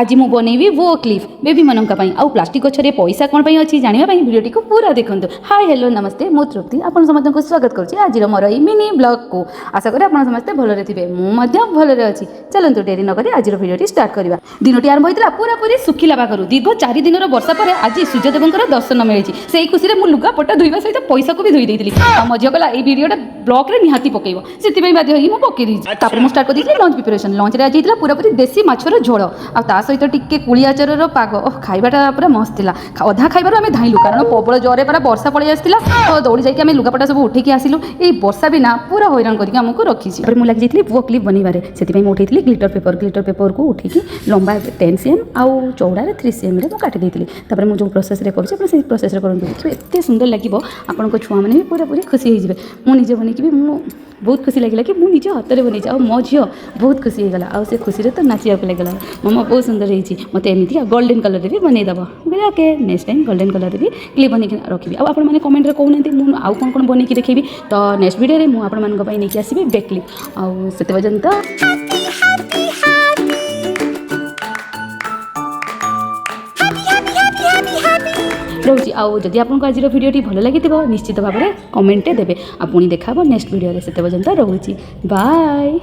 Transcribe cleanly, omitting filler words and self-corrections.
आज मु बनैबी वो क्लिप बेबी मनका पई आउ प्लास्टिक गछरे पैसा कोन पई अछि जानिबा पई वीडियो को पूरा देखंतु। हाय हेलो नमस्ते मु तृप्ति आपन समस्त को स्वागत करछि आज मोर ई मिनी ब्लॉग को। आशा करी आपन समस्त भलरे थिबे मु मध्य भलरे अछि। चलंतु डेरी न करी आज वीडियो स्टार्ट करबा। दिनटी आरंभ होइतला पूरा पूरी सुखिला बागरु दीर्घ 4 दिनर वर्षा परे आज सूर्यदेवंकर दर्शन मिलिछि। सेही खुशी रे मु लुगा पटा धुइबा सहित पैसा को भी धुइ देइतिली। आ मझिया कला ई वीडियोटा ब्लॉग रे निहाती पकेइबो सेति पई बाध्य होई मु पकेइ दी। तापर मु स्टार्ट कर दिछि लंच प्रिपरेशन। लंच रे आज हितला पूरा पूरी देसी माछर झोळ आ ता सहित टिके कुली आचारर पाग खाइबाटा पूरा मस्त थिला। अधा खाइबार आमे धाइलु कारण प्रबल जरे पारा वर्षा पळि आस्तिला तो दौड़ी जाइके आमे लुगापटा सब उठेकी आसिलु। ए वर्षा भी ना पूरा हैरान करके हमको रखिछि। पर मु लागि जाइतली वो क्लिप बनिबारे सेति पई मु उठेइतली ग्लिटर पेपर को उठेकी लंबा 10 cm आउ चौड़ा रे 3 cm रे मु काटि देइतली। तापर मु जो प्रोसेस रे करछि से प्रोसेस रे करंतु देखिबे एते सुंदर लागिबो आपनको छुआ माने भी पूरा पूरी खुशी होई जिवे। मु निजे बनेकी भी मु बहुत खुशी लगिला कि मु निजे हाथ रे बनै मो झियो बहुत खुशी होगला आ से खुशी रे तो नाचिया को लागला। मम्मा बहुत सुंदर रही मते एमिति गोल्डन कलर रे भी बनै दबो बोले okay next time golden colour रे भी क्लिप बनै रखिबी। आ आपण माने कमेंट रे कहउनंती मु आउ कोन कोन बनै कि देखिबी तो नेक्स्ट वीडियो रे मु आपण मान को पई नेकी आसीबी बैक क्लिप आ सेते पर्यंत रोची। आउ जदि आपको आज वीडियो भल लगी निश्चित भाव में कमेंट देवे आ पुणी देखा नेक्स्ट वीडियो से पर्यंत रोची बाय।